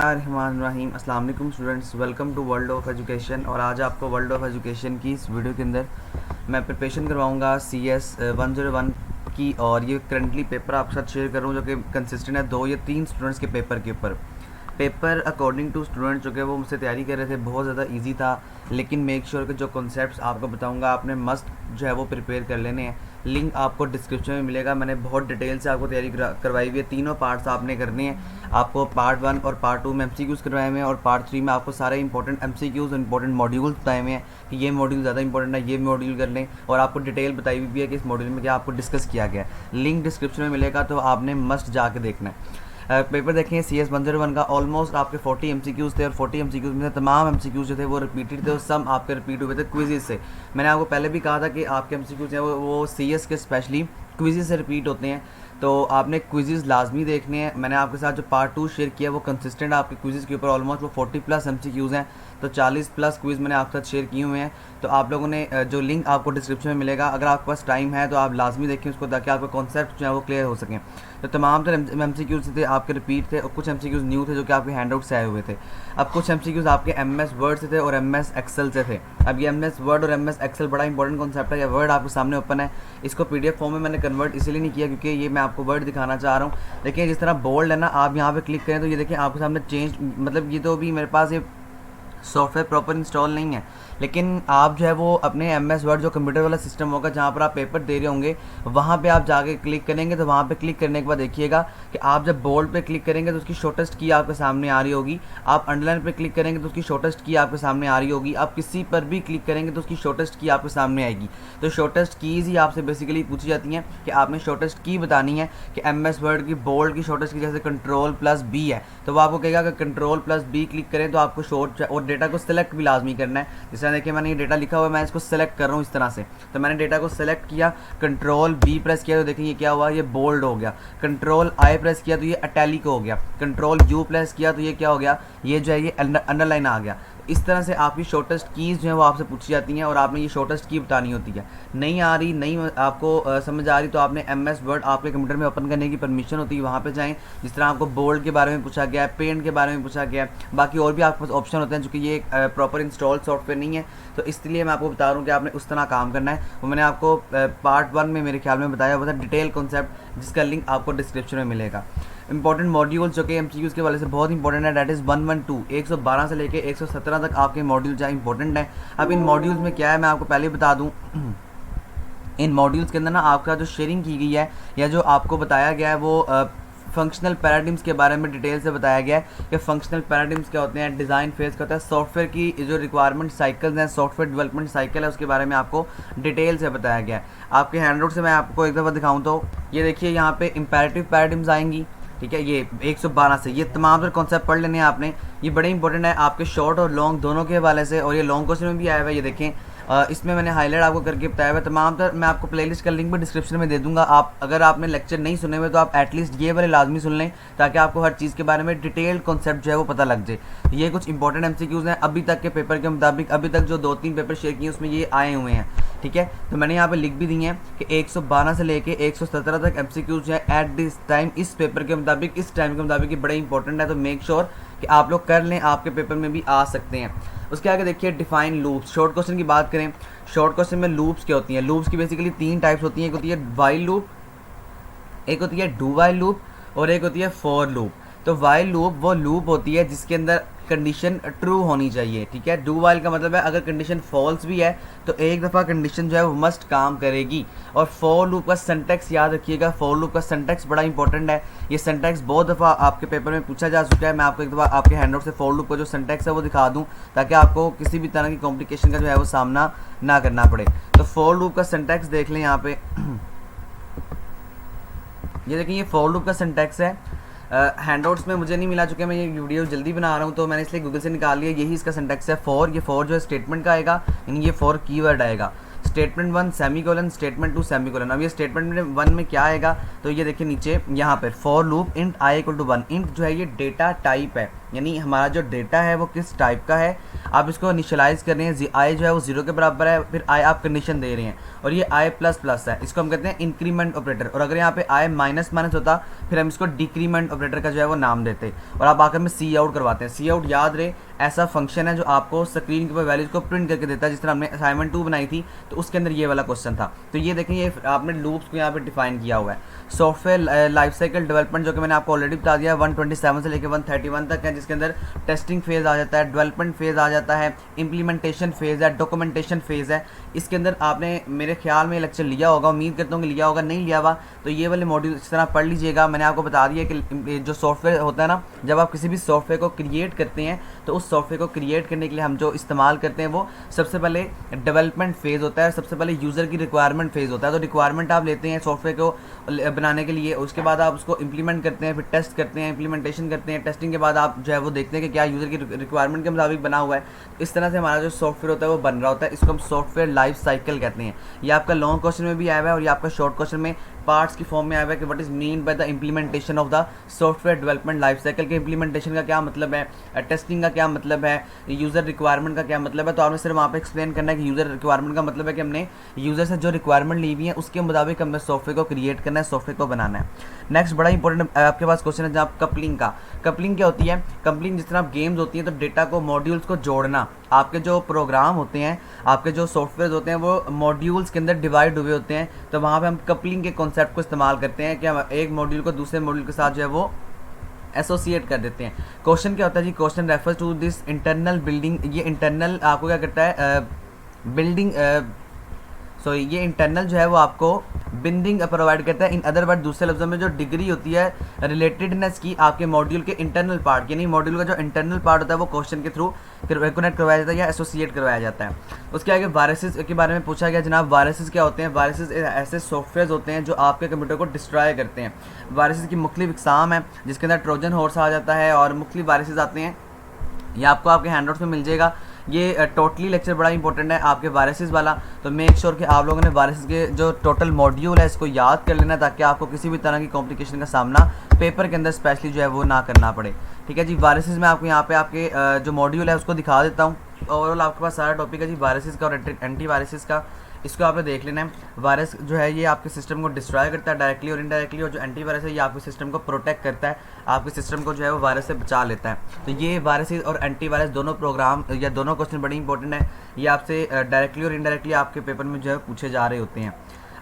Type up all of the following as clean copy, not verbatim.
रहीम अस्सलाम वालेकुम students, welcome to world of education. और आज आपको वर्ल्ड ऑफ एजुकेशन की इस वीडियो के अंदर मैं प्रिपरेशन करवाऊंगा CS 101 की। और ये करंटली पेपर आपके साथ शेयर कर रहा हूँ जो कि कंसिस्टेंट है 2 या 3 स्टूडेंट्स के पेपर के ऊपर। पेपर अकॉर्डिंग टू स्टूडेंट जो कि वो मुझसे तैयारी कर रहे थे बहुत ज़्यादा इजी था, लेकिन मेक श्योर कि जो कॉन्सेप्ट्स आपको बताऊंगा आपने मस्ट जो है वो प्रिपेयर कर लेने हैं। लिंक आपको डिस्क्रिप्शन में मिलेगा। मैंने बहुत डिटेल से आपको तैयारी करवाई हुई है। तीनों पार्ट्स आपने करने हैं। आपको पार्ट 1 और पार्ट 2 में MCQs करवाए हुए हैं और पार्ट 3 में आपको सारे इंपॉर्टेंट MCQs इंपॉर्टेंट मॉड्यूल्स बताए हुए हैं कि ये मॉड्यूल ज़्यादा इंपॉर्टेंट है, ये मॉड्यूल कर लें। और आपको डिटेल बताई हुई भी है कि इस मॉड्यूल में क्या आपको डिस्कस किया गया है। लिंक डिस्क्रिप्शन में मिलेगा, तो आपने मस्ट जाके देखना है। पेपर देखें CS 101 का ऑलमोस्ट आपके 40 MCQs थे और 40 MCQs में तमाम MCQs जो थे वो रिपीटेड थे और सम आपके रिपीट हुए थे क्विज़ से। मैंने आपको पहले भी कहा था कि आपके MCQs हैं वो CS के स्पेशली क्विज़ से रिपीट होते हैं, तो आपने क्विज़ लाजमी देखने हैं। मैंने आपके साथ जो पार्ट 2 शेयर किया वो कंसिस्टेंट आपके क्विज़ के ऊपर ऑलमोस्ट वो 40+ MCQs हैं, तो 40+ क्विज़ मैंने आपके साथ शेयर किए हुए हैं। तो आप लोगों ने जो लिंक आपको डिस्क्रिप्शन में मिलेगा, अगर आपके पास टाइम है तो आप लाजमी देखें उसको ताकि आपके कॉन्सेप्ट जो है वो क्लियर हो सकें। तो तमाम तो MCQs थे आपके रिपीट थे और कुछ MCQs न्यू थे जो कि आपके हैंड आउट से आए हुए थे। अब कुछ MCQs आपके MS वर्ड से थे और MS एक्सेल से थे। अब ये MS वर्ड और MS एक्सेल बड़ा इंपॉर्टेंट कॉन्सेप्ट है। ये वर्ड आपके सामने ओपन है, इसको PDF फॉर्म में मैंने कन्वर्ट इसीलिए नहीं किया क्योंकि ये मैं आपको वर्ड दिखाना चाह रहा हूँ। देखिए जिस तरह बोल्ड है ना, आप यहाँ पे क्लिक करें तो ये देखिए आपके सामने चेंज, मतलब ये तो अभी मेरे पास ये सॉफ्टवेयर प्रॉपर इंस्टॉल नहीं है, लेकिन आप जो है वो अपने MS वर्ड जो कंप्यूटर वाला सिस्टम होगा जहाँ पर आप पेपर दे रहे होंगे वहाँ पे आप जाके क्लिक करेंगे। तो वहाँ पे क्लिक करने के बाद देखिएगा कि आप जब बोल्ड पे क्लिक करेंगे तो उसकी शॉर्टेस्ट की आपके सामने आ रही होगी। आप अंडरलाइन पे क्लिक करेंगे तो उसकी शॉर्टेस्ट की आपके सामने आ रही होगी। आप किसी पर भी क्लिक करेंगे तो उसकी शॉर्टेस्ट की आपके सामने आएगी। तो शॉर्टेस्ट कीज़ ही आपसे बेसिकली पूछी जाती हैं कि आपने शॉर्टेस्ट की बतानी है कि MS वर्ड की बोल्ड की शॉर्टेस्ट की जैसे Ctrl+B है, तो वो आपको कहेगा कि Ctrl+B क्लिक करें तो आपको शॉर्ट और डेटा को सिलेक्ट भी लाजमी करना है। जिस तरह देखिए मैंने ये डेटा लिखा हुआ है, मैं इसको सेलेक्ट कर रहा हूँ इस तरह से। तो मैंने डेटा को सेलेक्ट किया, Ctrl+B प्रेस किया तो देखिए ये क्या हुआ, ये बोल्ड हो गया। Ctrl+I प्रेस किया तो ये इटैलिक हो गया। Ctrl+U प्रेस किया तो ये क्या हो गया, ये जो है ये अंडरलाइन आ गया। इस तरह से आपकी शॉर्टेस्ट कीज़ जो है वो आपसे पूछी जाती हैं और आपने ये शॉर्टेस्ट की बतानी होती है। नहीं आ रही, नहीं आपको समझ आ रही तो आपने MS वर्ड आपके कंप्यूटर में ओपन करने की परमिशन होती है, वहाँ पे जाएं। जिस तरह आपको बोल्ड के बारे में पूछा गया है, पेंट के बारे में पूछा गया है, बाकी और भी आपके पास ऑप्शन होते हैं, जो कि ये प्रॉपर इंस्टॉल सॉफ्टवेयर नहीं है, तो इसलिए मैं आपको बता रहा हूँ कि आपने उस तरह काम करना है। वो मैंने आपको पार्ट 1 में मेरे ख्याल में बताया हुआ था डिटेल कॉन्सेप्ट, जिसका लिंक आपको डिस्क्रिप्शन में मिलेगा। इंपॉर्टेंट मॉड्यूल्स जो कि MCQs के वाले से बहुत इंपॉर्टेंट है, डैट इज़ 112 112 से लेके 117 तक आपके मॉड्यूल जो इंपॉर्टेंट है। अब इन मॉड्यूल्स में क्या है मैं आपको पहले बता दूं। इन मॉड्यूल्स के अंदर ना आपका जो शेयरिंग की गई है या जो आपको बताया गया है वो फंक्शनल पैराडिम्स के बारे में डिटेल से बताया गया है कि फंक्शनल पैराडिम्स क्या होते हैं, डिज़ाइन फेज क्या होता है, सॉफ्टवेयर की जो रिक्वायरमेंट साइकिल्स हैं, सॉफ्टवेयर डेवलपमेंट साइकिल है, उसके बारे में आपको डिटेल से बताया गया है। आपके हैंडआउट से मैं आपको एक दफ़ा दिखाऊं तो ये देखिए यहाँ पे इंपैरेटिव पैराडिम्स आएंगी, ठीक है। ये 112 से ये तमाम तर कॉन्सेप्ट पढ़ लेने हैं आपने, ये बड़े इंपॉर्टेंट है आपके शॉर्ट और लॉन्ग दोनों के हवाले से। और ये लॉन्ग क्वेश्चन में भी आया हुआ है, ये देखें इसमें मैंने हाईलाइट आपको करके बताया हुआ है तमाम तर। मैं आपको प्लेलिस्ट का लिंक भी डिस्क्रिप्शन में दे दूंगा। आप अगर आपने लेक्चर नहीं सुने हुए तो आप एटलीस्ट ये वाले लाजमी सुन लें ताकि आपको हर चीज़ के बारे में डिटेल्ड कॉन्सेप्ट जो है वो पता लग जाए। ये कुछ इंपॉर्टेंट MCQs हैं अभी तक के पेपर के मुताबिक, अभी तक जो 2-3 पेपर शेयर किए उसमें ये आए हुए हैं, ठीक है। तो मैंने यहाँ पे लिख भी दी हैं कि 112 से लेके 117 तक MCQs जो है एट दिस टाइम, इस पेपर के मुताबिक, इस टाइम के मुताबिक ये बड़े इंपॉर्टेंट है। तो मेक श्योर कि आप लोग कर लें, आपके पेपर में भी आ सकते हैं। उसके आगे देखिए डिफाइन लूप्स। शॉर्ट क्वेश्चन की बात करें, शॉर्ट क्वेश्चन में लूप्स क्या होती हैं। लूप्स की बेसिकली 3 टाइप्स होती हैं, एक होती है वाइल लूप, एक होती है डू वाइल लूप और एक होती है फॉर लूप। तो वाइल लूप वो लूप होती है जिसके अंदर कंडीशन ट्रू होनी चाहिए, ठीक है। डू वाइल का मतलब है अगर कंडीशन फॉल्स भी है तो एक दफ़ा कंडीशन जो है वो मस्ट काम करेगी। और फॉर लूप का सिंटैक्स याद रखिएगा, फॉर लूप का सिंटैक्स बड़ा इंपॉर्टेंट है। ये सिंटैक्स बहुत दफ़ा आपके पेपर में पूछा जा चुका है। मैं आपको एक दफ़ा आपके हैंडआउट से फॉर लूप का जो सिंटैक्स है वो दिखा दूँ ताकि आपको किसी भी तरह की कॉम्प्लिकेशन का जो है वो सामना ना करना पड़े। तो फॉर लूप का सिंटैक्स देख लें यहाँ पे। ये देखिए ये फॉर लूप का सिंटैक्स है। हैंडआउट्स में मुझे नहीं मिला, चुके मैं ये वीडियो जल्दी बना रहा हूँ तो मैंने इसलिए गूगल से निकाल लिया। यही इसका सिंटैक्स है फॉर। ये फॉर जो है स्टेटमेंट का आएगा, यानी ये फॉर कीवर्ड आएगा। Statement 1 semicolon, statement 2 semicolon. अब ये स्टेटमेंट 1 में क्या आएगा तो ये देखिए नीचे यहाँ पर for loop int i = 1। Int जो है ये डेटा टाइप है, यानी हमारा जो डेटा है वो किस टाइप का है, आप इसको इनिशियलाइज़ कर रहे हैं। आई जो है वो 0 के बराबर है, फिर आई आप कंडीशन दे रहे हैं, और ये आई प्लस प्लस है, इसको हम कहते हैं इंक्रीमेंट ऑपरेटर। और अगर यहाँ पे आई माइनस माइनस होता फिर हम इसको डिक्रीमेंट ऑपरेटर का जो है वो नाम देते, और आप आकर में सी आउट करवाते हैं। सी आउट याद रहे ऐसा फंक्शन है जो आपको स्क्रीन के ऊपर वैल्यूज को प्रिंट करके देता है। जिस तरह हमने असाइनमेंट 2 बनाई थी तो उसके अंदर ये वाला क्वेश्चन था। तो ये देखें, ये आपने लूप्स को यहाँ पे डिफाइन किया हुआ है। सॉफ्टवेयर लाइफ साइकिल डेवलपमेंट जो कि मैंने आपको ऑलरेडी बता दिया 127 से लेकर 131 तक है, जिसके अंदर टेस्टिंग फेज़ आ जाता है, डेवलपमेंट फेज़ आ जाता है, इम्प्लीमेंटेशन फेज़ है, डॉक्यूमेंटेशन फेज़ है। इसके अंदर आपने मेरे ख्याल में लेक्चर लिया होगा, उम्मीद करता हूँ कि लिया होगा, नहीं लिया हुआ तो ये वाले मॉड्यूल इस तरह पढ़ लीजिएगा। मैंने आपको बता दिया कि जो सॉफ्टवेयर होता है ना, जब आप किसी भी सॉफ्टवेयर को क्रिएट करते हैं तो उस सॉफ्टवेयर को क्रिएट करने के लिए हम जो इस्तेमाल करते हैं वो सबसे पहले डेवलपमेंट फेज़ होता है, सबसे पहले यूज़र की रिक्वायरमेंट फेज़ होता है। तो रिक्वायरमेंट आप लेते हैं सॉफ्टवेयर को बनाने के लिए, उसके बाद आप उसको इंप्लीमेंट करते हैं, फिर टेस्ट करते हैं, इंप्लीमेंटेशन करते हैं, टेस्टिंग के बाद आप जो है वो देखते हैं कि क्या यूज़र की रिक्वायरमेंट के मुताबिक बना हुआ है। इस तरह से हमारा जो सॉफ्टवेयर होता है वो बन रहा होता है। इसको हम सॉफ्टवेयर लाइफ साइकिल कहते हैं। ये आपका लॉन्ग क्वेश्चन में भी आया हुआ है और ये आपका शॉर्ट क्वेश्चन में पार्ट्स की फॉर्म में आया हुआ है कि what is mean by the implementation of the software development life cycle. के इंप्लीमेंटेशन का क्या मतलब है, टेस्टिंग का क्या मतलब है, यूज़र रिक्वायरमेंट का क्या मतलब है। तो आपने सिर्फ वहाँ पे एक्सप्लेन करना है कि यूज़र रिक्वायरमेंट का मतलब है कि हमने यूज़र से जो रिक्वायरमेंट ली हुई है उसके मुताबिक हमने सॉफ्टवेयर को क्रिएट करना है, सॉफ्टवेयर को बनाना है। नेक्स्ट बड़ा इंपॉर्टेंट आपके पास क्वेश्चन है जहाँ कपलिंग का। कपलिंग क्या होती है? कपलिंग जिस तरह आप गेम्स होती हैं तो डेटा को मॉड्यूल्स को जोड़ना, आपके जो प्रोग्राम होते हैं, आपके जो सॉफ्टवेयर होते हैं वो मॉड्यूल्स के अंदर डिवाइड हुए होते हैं। तो वहाँ पे हम कपलिंग के कॉन्सेप्ट को इस्तेमाल करते हैं कि हम एक मॉड्यूल को दूसरे मॉड्यूल के साथ जो है वो एसोसिएट कर देते हैं। क्वेश्चन क्या होता है जी? Question refers to this internal building. ये इंटरनल आपको क्या करता है? बिल्डिंग ये इंटरनल जो है वो आपको बिंडिंग प्रोवाइड करता है। इन अदर वर्ड, दूसरे लफ्ज़ों में जो डिग्री होती है रिलेटेडनेस की आपके मॉड्यूल के इंटरनल पार्ट, यानी मॉड्यूल का जो इंटरनल पार्ट होता है वो क्वेश्चन के थ्रू कनेक्ट करवाया जाता है या एसोसिएट करवाया जाता है। उसके आगे वायरसेस के बारे में पूछा गया। जनाब वायरसेस क्या होते हैं? वायरसेस ऐसे सॉफ्टवेयर होते हैं जो आपके कंप्यूटर को डिस्ट्रॉय करते हैं। वायरसेस की मुख्तलिफ इकसाम है जिसके अंदर ट्रोजन हॉर्स आ जाता है और मुख्तलिफ वायरसेस आते हैं। ये आपको आपके हैंडआउट्स में मिल जाएगा। ये टोटली लेक्चर बड़ा इंपॉर्टेंट है आपके वायरसेस वाला। तो मेक श्योर कि आप लोगों ने वायरसेस के जो टोटल मॉड्यूल है इसको याद कर लेना ताकि आपको किसी भी तरह की कॉम्प्लिकेशन का सामना पेपर के अंदर स्पेशली जो है वो ना करना पड़े। ठीक है जी। वायरसेस में आपको यहाँ पे आपके जो मॉड्यूल है उसको दिखा देता हूँ। ओवरऑल आपके पास सारा टॉपिक है जी वायरसेस का और एंटी वायरसेस का। इसको आपने देख लेना है। वायरस जो है ये आपके सिस्टम को डिस्ट्रॉय करता है डायरेक्टली और इनडायरेक्टली, और जो एंटी वायरस है ये आपके सिस्टम को प्रोटेक्ट करता है, आपके सिस्टम को जो है वो वायरस से बचा लेता है। तो ये वायरसेस और एंटी वायरस दोनों प्रोग्राम या दोनों क्वेश्चन बड़ी इंपॉर्टेंट है। ये आपसे डायरेक्टली और इनडायरेक्टली आपके पेपर में जो है पूछे जा रहे होते हैं।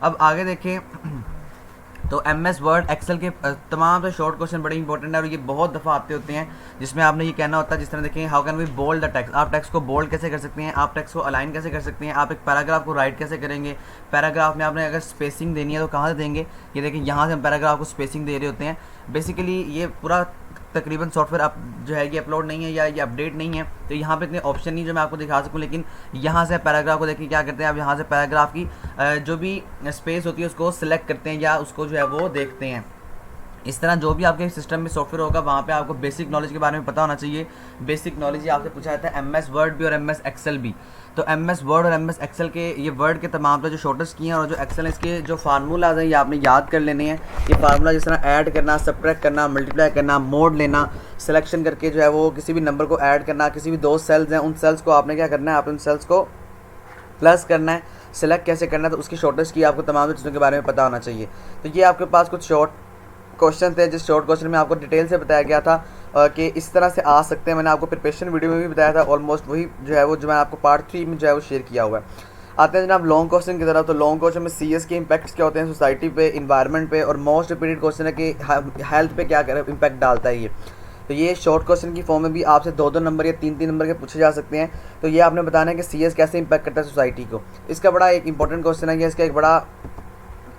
अब आगे देखें तो MS वर्ड एक्सेल के तमाम से शॉर्ट क्वेश्चन बड़े इंपॉर्टेंट है और ये बहुत दफ़ा आते होते हैं जिसमें आपने ये कहना होता है, जिस तरह देखें how can we bold the text. आप टेक्स्ट को बोल्ड कैसे कर सकते हैं, आप टेक्स्ट को अलाइन कैसे कर सकते हैं, आप एक पैराग्राफ को राइट कैसे करेंगे, पैराग्राफ में आपने अगर स्पेसिंग देनी है तो कहाँ से देंगे। ये देखें यहाँ से हम पैराग्राफ को स्पेसिंग दे रहे होते हैं। बेसिकली ये पूरा तकरीबन सॉफ्टवेयर आप जो है ये अपलोड नहीं है या ये अपडेट नहीं है, तो यहाँ पे इतने ऑप्शन नहीं जो मैं आपको दिखा सकूँ। लेकिन यहाँ से पैराग्राफ को देखिए क्या करते हैं, आप यहाँ से पैराग्राफ की जो भी स्पेस होती है उसको सिलेक्ट करते हैं या उसको जो है वो देखते हैं। इस तरह जो भी आपके सिस्टम में सॉफ्टवेयर होगा वहाँ पे आपको बेसिक नॉलेज के बारे में पता होना चाहिए। बेसिक नॉलेज ही आपसे पूछा जाता है MS वर्ड भी और MS एक्सेल भी। तो MS वर्ड और MS एक्सेल के ये वर्ड के तमाम तो जो शॉर्टेस्ट की हैं और जो एक्सेल इसके जो फार्मूलाज हैं ये आपने याद कर लेने हैं। ये फार्मूला जिस तरह ऐड करना, सब्ट्रैक्ट करना, मल्टीप्लाई करना, मोड लेना, सिलेक्शन करके जो है वो किसी भी नंबर को ऐड करना, किसी भी 2 सेल्स हैं उन सेल्स को आपने क्या करना है, आप उन सेल्स को प्लस करना है, सिलेक्ट कैसे करना है, तो उसकी शॉर्टेस्ट की आपको तमाम चीज़ों के बारे में पता होना चाहिए। तो ये आपके पास कुछ शॉर्ट क्वेश्चन थे जिस शॉर्ट क्वेश्चन में आपको डिटेल से बताया गया था कि इस तरह से आ सकते हैं। मैंने आपको प्रिपरेशन वीडियो में भी बताया था, ऑलमोस्ट वही जो है वो जो मैंने आपको पार्ट 3 में जो है वो शेयर किया हुआ है। आते हैं जनाब लॉन्ग क्वेश्चन की तरफ। तो लॉन्ग क्वेश्चन में CS के इम्पैक्ट्स क्या होते हैं सोसाइटी पे, इन्वायरमेंट पे, और मोस्ट रिपीटेड क्वेश्चन है कि हेल्थ पे क्या इम्पैक्ट डालता है ये। तो ये शॉर्ट क्वेश्चन की फॉर्म में भी आपसे 2-2 नंबर या 3-3 नंबर के पूछे जा सकते हैं। तो ये आपने बताना है कि CS कैसे इम्पैक्ट करता है सोसाइटी को। इसका बड़ा एक इंपॉर्टेंट क्वेश्चन है, इसका एक बड़ा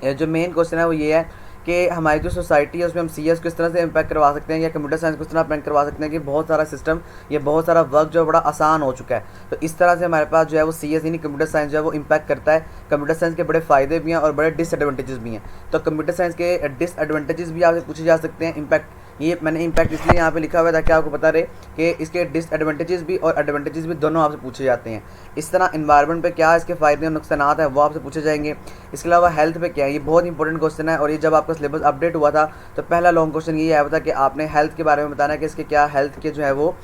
जो मेन क्वेश्चन है वो ये है कि हमारी जो सोसाइटी है उसमें हम CS किस तरह से इम्पैक्ट करवा सकते हैं या कंप्यूटर साइंस किस तरह इम्पैक्ट करवा सकते हैं कि बहुत सारा सिस्टम या बहुत सारा वर्क जो है बड़ा आसान हो चुका है। तो इस तरह से हमारे पास जो है वो CS यानी कंप्यूटर साइंस जो है वो इम्पैक्ट करता है। कंप्यूटर साइंस के बड़े फ़ायदे भी हैं और बड़े डिसएडवांटेजेस भी हैं। तो कंप्यूटर साइंस के डिसएडवांटेजेस भी आपसे पूछे जा सकते हैं, इम्पैक्ट ये मैंने इम्पैक्ट इसलिए यहाँ पे लिखा हुआ है ताकि आपको पता रहे कि इसके डिसएडवांटेजेस भी और एडवांटेजेस भी दोनों आपसे पूछे जाते हैं। इस तरह इन्वायरमेंट पे क्या इसके फ़ायदे और नुकसान हैं वो आपसे पूछे जाएंगे। इसके अलावा हेल्थ पे क्या है, ये बहुत इंपॉर्टेंट क्वेश्चन है और ये जब आपका सिलेबस अपडेट हुआ था तो पहला लॉन्ग क्वेश्चन ये आया था कि आपने हेल्थ के बारे में बताना है कि इसके क्या हेल्थ के जो है वो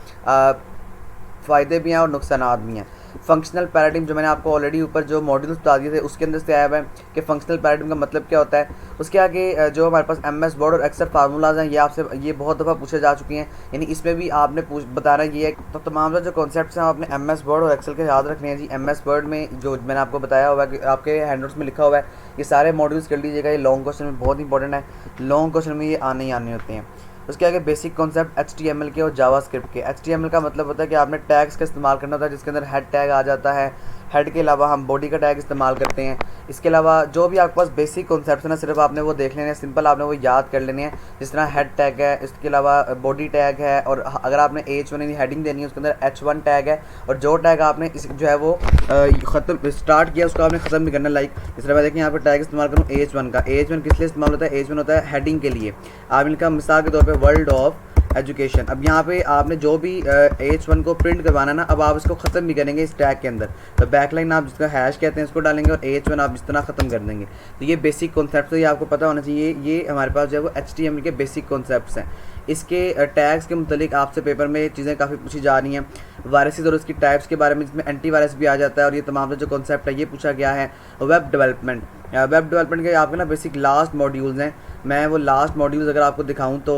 फ़ायदे भी हैं और नुकसानात भी हैं। फंक्शनल पैराडिग्म जो मैंने आपको ऑलरेडी ऊपर जो मॉड्यूल्स बता दिए थे उसके अंदर से आया हुआ है कि फंक्शनल पैराडिग्म का मतलब क्या होता है। उसके आगे जो हमारे पास MS वर्ड और एक्सेल फार्मूलाज हैं ये आपसे ये बहुत दफ़ा पूछे जा चुके हैं, यानी इसमें भी आपने बताना ये है। तो तमाम जो कॉन्सेप्ट्स हैं आपने MS वर्ड और एक्सेल के याद रखने हैं जी। MS वर्ड में जो मैंने आपको बताया हुआ है कि आपके हैंडनोट्स में लिखा हुआ है ये सारे मॉड्यूल्स कर लीजिएगा, ये लॉन्ग क्वेश्चन में बहुत इंपॉर्टेंट है, लॉन्ग क्वेश्चन में ये आने ही आने होते हैं। उसके आगे बेसिक कॉन्सेप्ट HTML के और जावास्क्रिप्ट के। HTML का मतलब होता है कि आपने टैग्स का इस्तेमाल करना होता है जिसके अंदर हेड टैग आ जाता है, हेड के अलावा हम बॉडी का टैग इस्तेमाल करते हैं। इसके अलावा जो भी आपके पास बेसिक कॉन्सेप्ट है ना सिर्फ आपने वो देख लेने हैं, सिंपल आपने वो याद कर लेने हैं। जिस तरह हेड टैग है, इसके अलावा बॉडी टैग है, और अगर आपने H1 यानी हेडिंग देनी है उसके अंदर H1 टैग है, और जो टैग आपने इस जो है वो ख़त्म स्टार्ट किया उसको आपने ख़त्म भी करना। लाइक इस तरह मैं देखिए यहाँ पर टैग इस्तेमाल करूँ H1 का। H1 किस लिए इस्तेमाल होता है? H1 होता है हेडिंग के लिए। आप इनका मिसाल के तौर पर वर्ल्ड ऑफ एजुकेशन। अब यहाँ पे आपने जो भी H1 को प्रिंट करवाना ना, अब आप इसको ख़त्म भी करेंगे इस टैग के अंदर, तो बैकलाइन आप जिसका हैश कहते हैं इसको डालेंगे और H1 आप इस तरह ख़त्म कर देंगे। तो ये बेसिक कॉन्सेप्ट्स ये आपको पता होना चाहिए। ये हमारे पास जो है वो HTML के बेसिक कॉन्सेप्ट्स हैं। इसके टैग्स के मुतालिक आपसे पेपर में चीज़ें काफ़ी पूछी जा रही हैं, वायरसेस और उसकी टाइप्स के बारे में, जिसमें एंटी वायरस भी आ जाता है, और ये तमाम जो कॉन्सेप्ट है ये पूछा गया है। वेब डेवलपमेंट के आपके ना बेसिक लास्ट मॉड्यूल्स हैं। मैं वो लास्ट मॉड्यूल्स अगर आपको दिखाऊँ तो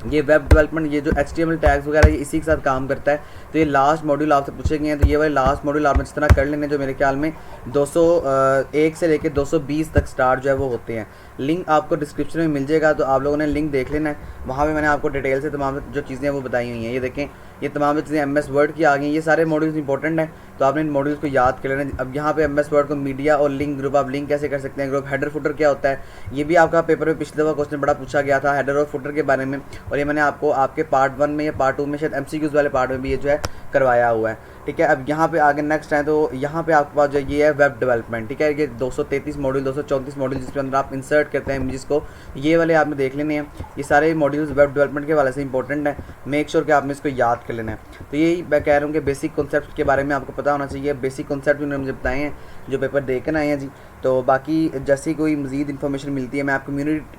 ये वेब डेवलपमेंट, ये जो HTML टैग्स वगैरह ये इसी के साथ काम करता है। तो ये लास्ट मॉड्यूल आपसे पूछे गए हैं, तो ये वाले लास्ट मॉड्यूल आपने जिस तरह कर लेने जो मेरे ख्याल में 201 से लेकर 220 तक स्टार्ट जो है वो होते हैं। लिंक आपको डिस्क्रिप्शन में मिल जाएगा, तो आप लोगों ने लिंक देख लेना है, वहाँ पे मैंने आपको डिटेल से तमाम जो चीज़ें हैं वो बताई हुई हैं। ये देखें ये तमाम चीज़ें MS वर्ड की आ गई हैं। ये सारे मॉड्यूल्स इंपॉर्टेंट हैं, तो आपने इन मॉड्यूल्स को याद कर लेना। अब यहाँ पे MS वर्ड को मीडिया और लिंक ग्रुप, आप लिंक कैसे कर सकते हैं, ग्रुप हेडर फुटर क्या होता है, ये भी आपका पेपर में पिछले दफ़ा क्वेश्चन बड़ा पूछा गया था हेडर और फुटर के बारे में, और ये मैंने आपको आपके पार्ट 1 में या पार्ट 2 में शायद MCQs वाले पार्ट में भी ये जो है करवाया हुआ है। ठीक है, अब यहाँ पे आगे नेक्स्ट है, तो यहाँ पे आपके पास जो ये है वेब डेवलपमेंट। ठीक है, ये 233 मॉड्यूल 234 मॉड्यूल जिसके अंदर आप इंसर्ट करते हैं इमेजेस को, ये वाले आपने देख लेने हैं। ये सारे मॉड्यूल्स वेब डेवलपमेंट के वाले से इंपॉर्टेंट है, मेक श्योर कि आपने इसको याद कर लेना है। तो यही मैं कह रहा हूँ कि बेसिक कॉन्सेप्ट के बारे में आपको पता होना चाहिए। बेसिक कॉन्सेप्ट उन्होंने मुझे बताए हैं जो पेपर दे कर आए हैं जी। तो बाकी जैसी कोई मज़ीद इन्फॉर्मेशन मिलती है मैं आपको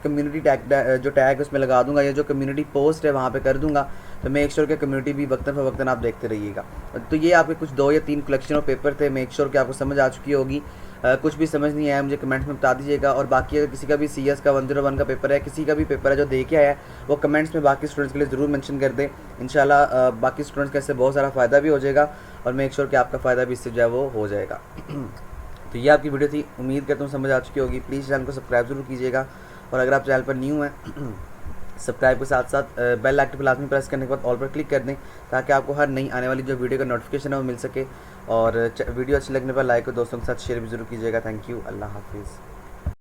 कम्युनिटी टैग जो टैग उसमें लगा दूंगा, या जो कम्युनिटी पोस्ट है वहाँ पे कर दूंगा। तो मेक श्योर कि कम्युनिटी भी वक्तन फ़वक्तन आप देखते रहिएगा। तो ये आपके कुछ 2 या 3 कलेक्शन ऑफ पेपर थे, मेक श्योर कि आपको समझ आ चुकी होगी। कुछ भी समझ नहीं आया मुझे कमेंट्स में बता दीजिएगा। और बाकी अगर किसी का भी CS का 101 का पेपर है, किसी का भी पेपर है जो दे के आया है, वो कमेंट्स में बाकी स्टूडेंट्स के लिए ज़रूर मेंशन कर दें। इंशाल्लाह बाकी स्टूडेंट्स का इससे बहुत सारा फ़ायदा भी हो जाएगा, और मेक श्योर कि आपका फ़ायदा भी इससे जो है वो हो जाएगा। तो ये आपकी वीडियो थी, उम्मीद करता हूँ समझ आ चुकी होगी। प्लीज़ चैनल को सब्सक्राइब ज़रूर कीजिएगा, और अगर आप चैनल पर न्यू हैं सब्सक्राइब के साथ साथ बेल आइकन पर लाजमी प्रेस करने के बाद ऑल पर क्लिक कर दें, ताकि आपको हर नई आने वाली जो वीडियो का नोटिफिकेशन है वो मिल सके। और वीडियो अच्छी लगने पर लाइक और दोस्तों के साथ शेयर भी ज़रूर कीजिएगा। थैंक यू, अल्लाह हाफिज़।